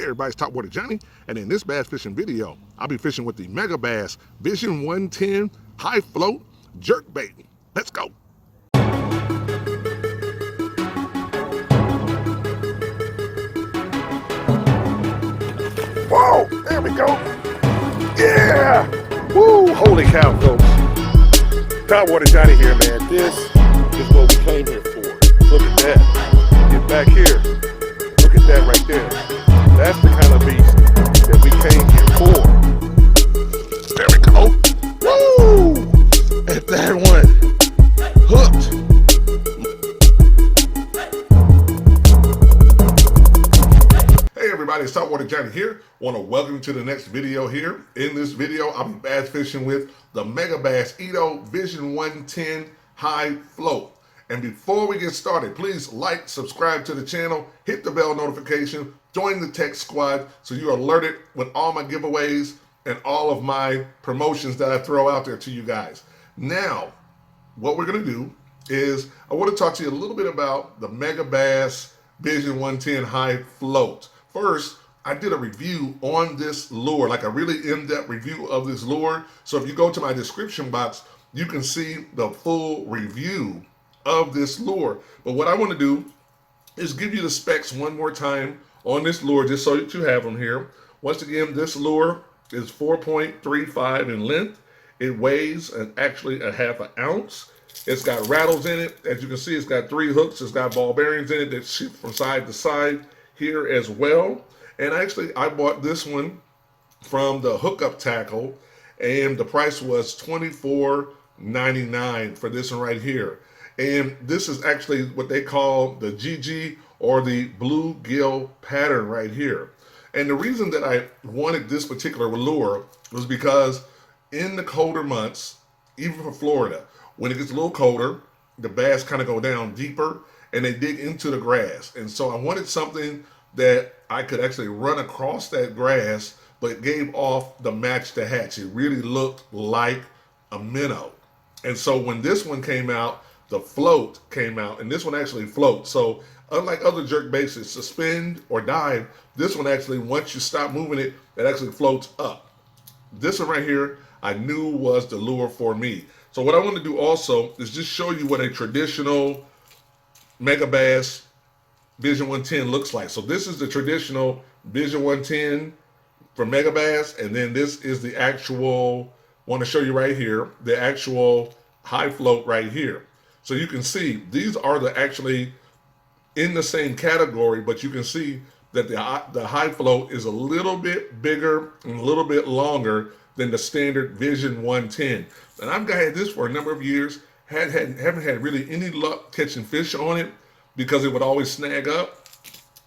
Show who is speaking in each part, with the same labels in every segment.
Speaker 1: everybody, it's Topwater Johnny, and in this bass fishing video, I'll be fishing with the Megabass Vision 110 HI-Float Jerkbait. Let's go. Whoa, there we go. Yeah! Woo, holy cow, folks. Topwater Johnny here, man. This is what we came here for. Look at that. Get back here. Look at that right there. That's the kind of beast that we came here for. There we go. Woo! At that one. Hooked. Hey everybody, it's Topwater Johnny here. Want to welcome you to the next video here. In this video, I'll be bass fishing with the Megabass ITO Vision 110 HI-Float. And before we get started, please like, subscribe to the channel, hit the bell notification, join the tech squad so you're alerted with all my giveaways and all of my promotions that I throw out there to you guys. Now, what we're going to do is I want to talk to you a little bit about the Megabass Vision 110 HI-Float. First, I did a review on this lure, like a really in-depth review of this lure. So if you go to my description box, you can see the full review of this lure. But what I want to do is give you the specs one more time on this lure, just so that you have them here. Once again, this lure is 4.35 in length. It weighs actually a half an ounce. It's got rattles in it. As you can see, it's got 3 hooks. It's got ball bearings in it that shoot from side to side here as well. And actually, I bought this one from the hookup tackle, and the price was $24.99 for this one right here. And this is actually what they call the GG, or the bluegill pattern right here. And the reason that I wanted this particular lure was because in the colder months, even for Florida, when it gets a little colder, the bass kind of go down deeper and they dig into the grass. And so I wanted something that I could actually run across that grass, but it gave off the match to hatch. It really looked like a minnow. And so when this one came out, the float came out, and this one actually floats. So unlike other jerkbaits that suspend or dive, this one actually, once you stop moving it, it actually floats up. This one right here, I knew was the lure for me. So what I want to do also is just show you what a traditional Megabass Vision 110 looks like. So this is the traditional Vision 110 for Megabass, and then this is the actual, want to show you right here, the actual HI-Float right here. So you can see these are actually in the same category, but you can see that the HI-Float is a little bit bigger and a little bit longer than the standard Vision 110. And I've had this for a number of years, haven't had really any luck catching fish on it because it would always snag up.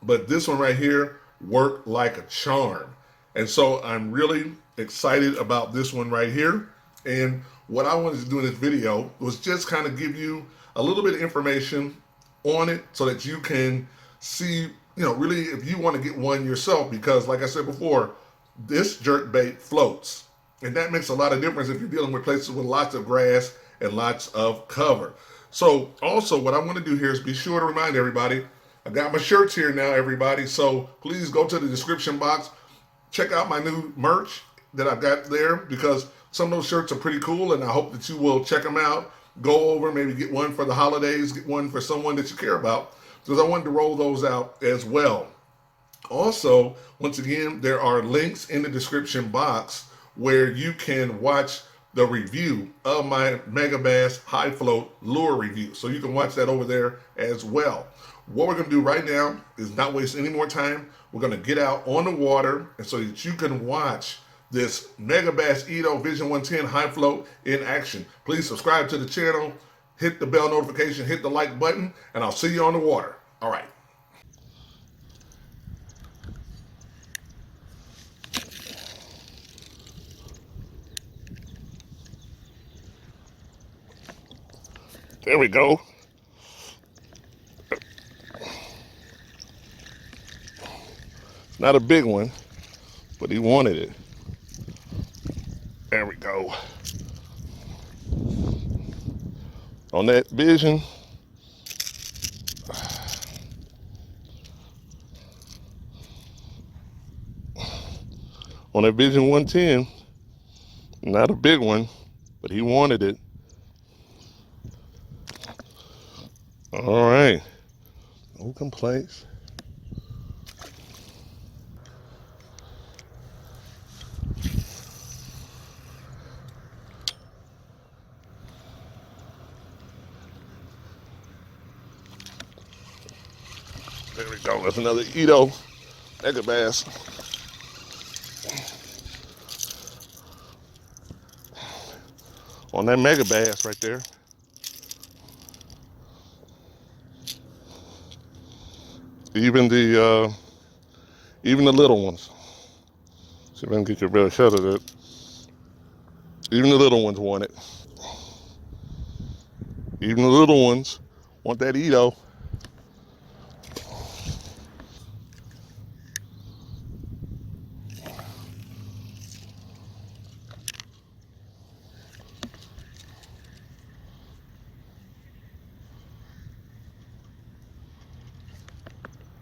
Speaker 1: But this one right here worked like a charm. And so I'm really excited about this one right here. And what I wanted to do in this video was just kind of give you a little bit of information on it so that you can see, really if you want to get one yourself, because like I said before, this jerkbait floats. And that makes a lot of difference if you're dealing with places with lots of grass and lots of cover. So also what I want to do here is be sure to remind everybody, I got my shirts here now, everybody. So please go to the description box, check out my new merch that I've got there, because some of those shirts are pretty cool, and I hope that you will check them out. Go over, maybe get one for the holidays, get one for someone that you care about, because I wanted to roll those out as well. Also, once again, there are links in the description box where you can watch the review of my Megabass HI-Float lure review. So you can watch that over there as well. What we're going to do right now is not waste any more time. We're going to get out on the water, and so that you can watch this Megabass ITO Vision 110 HI-Float in action. Please subscribe to the channel, hit the bell notification, hit the like button, and I'll see you on the water. All right. There we go. Not a big one, but he wanted it. There we go. On that Vision, on a Vision 110. Not a big one, but he wanted it. All right, no complaints. There we go. That's another ITO Megabass. On that Megabass right there. Even the little ones. See if I can get you a better shot of it. Even the little ones want it. Even the little ones want that ITO.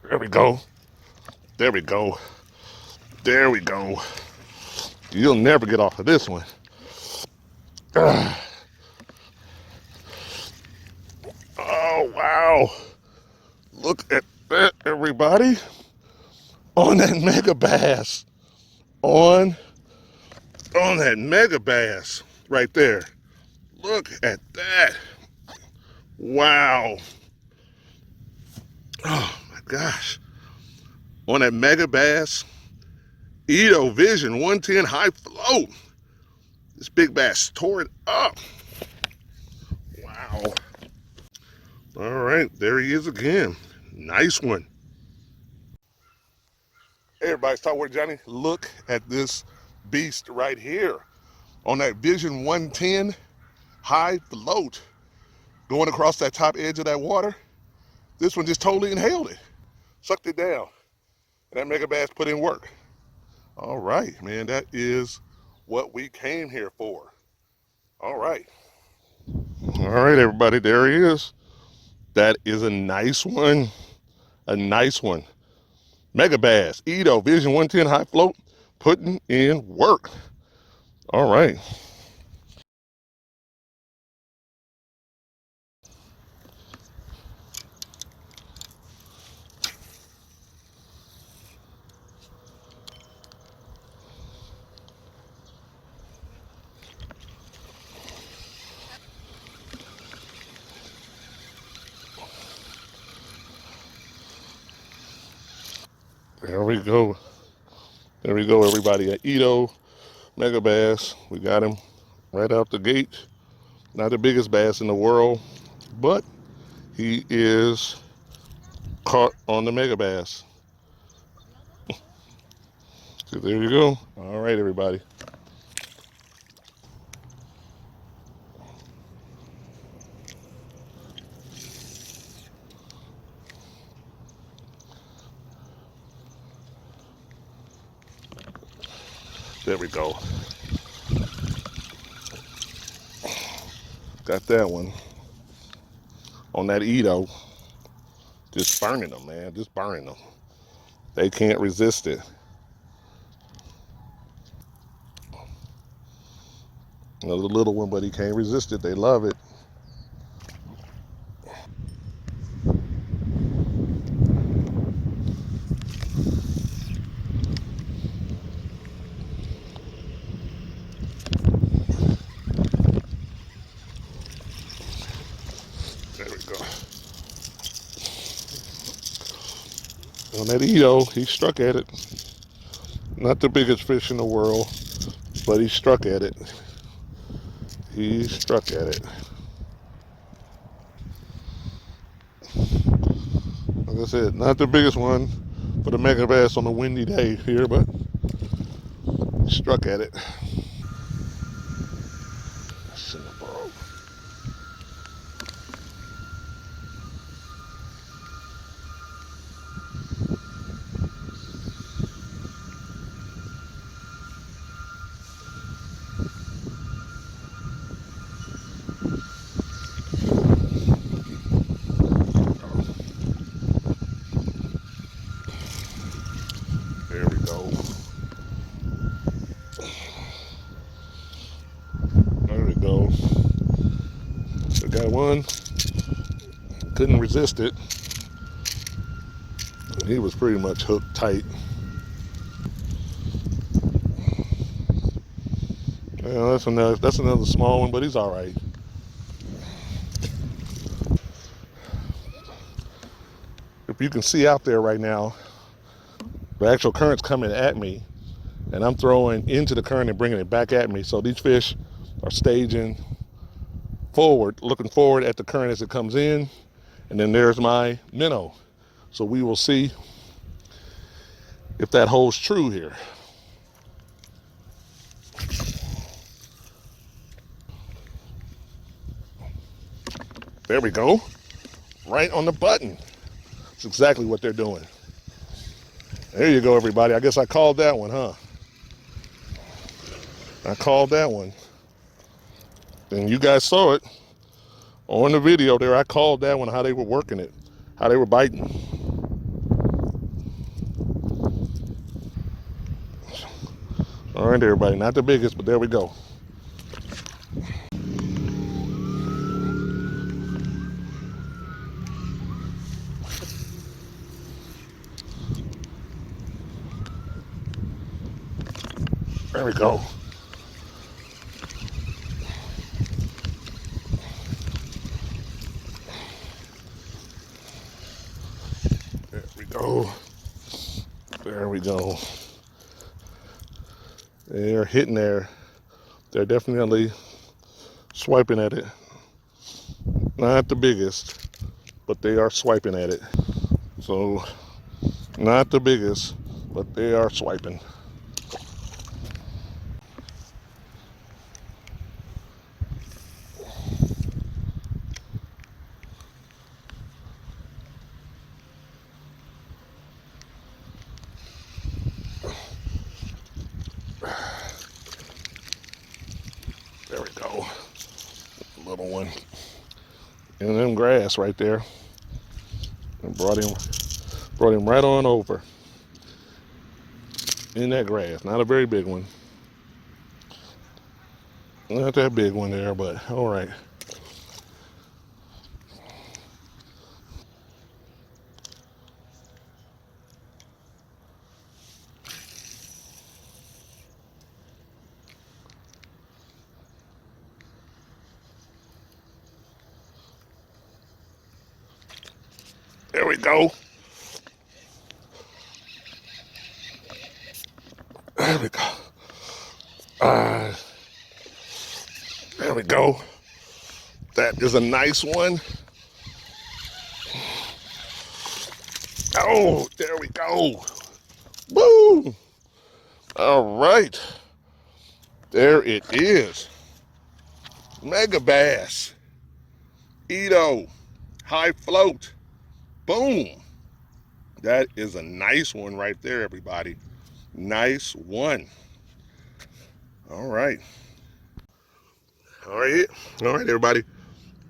Speaker 1: There we go. There we go. There we go. You'll never get off of this one. Oh, wow. Look at that, everybody. On that Megabass. On that Megabass right there. Look at that. Wow. Oh, my gosh. On that Megabass ITO Vision 110 HI-Float. This big bass tore it up. Wow. All right, there he is again. Nice one. Hey everybody, it's Topwater Johnny. Look at this beast right here on that Vision 110 HI-Float going across that top edge of that water. This one just totally inhaled it, sucked it down, and that Megabass put in work. All right, man, that is what we came here for. All right. All right, everybody, there he is. That is a nice one. A nice one. Megabass ITO Vision 110 HI-Float putting in work. All right. There we go. There we go, everybody. At ITO Megabass, we got him right out the gate. Not the biggest bass in the world, but he is caught on the Megabass. So there you go. All right, everybody. There we go. Got that one on that ITO. Just burning them, man. Just burning them. They can't resist it. Another little one, but he can't resist it. They love it. There we go. On that ITO, he struck at it. Not the biggest fish in the world, but he struck at it. He struck at it. Like I said, not the biggest one for the Megabass on a windy day here, but he struck at it. There we go. Got one, couldn't resist it. He was pretty much hooked tight. Yeah, that's another small one, but he's all right. If you can see out there right now, the actual current's coming at me, and I'm throwing into the current and bringing it back at me. So these fish are staging forward, looking forward at the current as it comes in, and then there's my minnow. So we will see if that holds true here. There we go. Right on the button. That's exactly what they're doing. There you go, everybody. I guess I called that one, huh? I called that one. And you guys saw it on the video there. I called that one, how they were working it, how they were biting. All right, everybody. Not the biggest, but there we go. There we go. There we go. There we go. They're hitting there. They're definitely swiping at it. Not the biggest, but they are swiping at it. So, not the biggest, but they are swiping. There we go. Little one. In them grass right there. And brought him right on over. In that grass. Not a very big one. Not that big one there, but all right. There we go. There we go. There we go. That is a nice one. Oh, there we go. Woo! All right. There it is. Megabass ITO Hi-Float. Boom. That is a nice one right there, everybody. Nice one. All right. All right, everybody.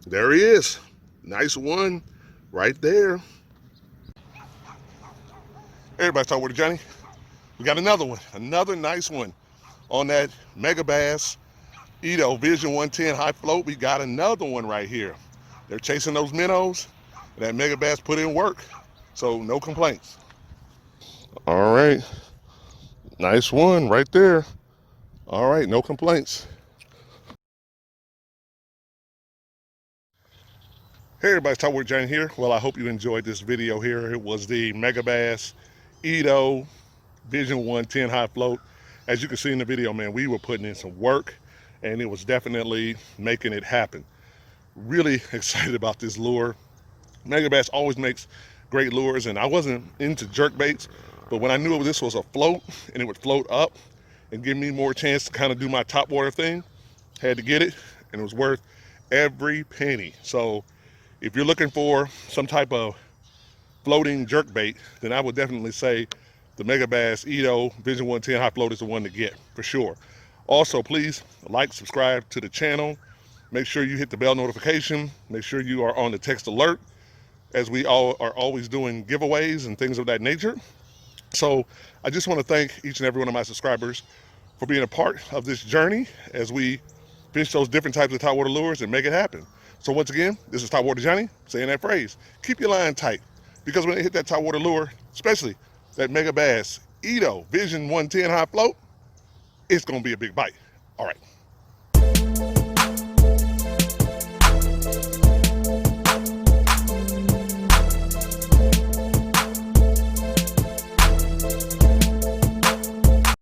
Speaker 1: There he is. Nice one right there. Everybody, Topwater Johnny. We got another one, another nice one on that Megabass ITO Vision 110 Hi-Float. We got another one right here. They're chasing those minnows. That Megabass put in work, so no complaints. All right, nice one right there. All right, no complaints. Hey everybody, Topwater Johnny here. Well, I hope you enjoyed this video here. It was the Megabass ITO Vision 110 Hi-Float. As you can see in the video, man, we were putting in some work and it was definitely making it happen. Really excited about this lure. Megabass always makes great lures, and I wasn't into jerk baits, but when I knew this was a float and it would float up and give me more chance to kind of do my topwater thing, had to get it, and it was worth every penny. So if you're looking for some type of floating jerk bait, then I would definitely say the Megabass ITO Vision 110 Hi-Float is the one to get for sure. Also, please like, subscribe to the channel. Make sure you hit the bell notification. Make sure you are on the text alert, as we all are always doing giveaways and things of that nature. So I just want to thank each and every one of my subscribers for being a part of this journey as we fish those different types of topwater lures and make it happen. So once again, this is Topwater Johnny saying that phrase. Keep your line tight, because when they hit that topwater lure, especially that Megabass ITO Vision 110 high float, it's gonna be a big bite. All right.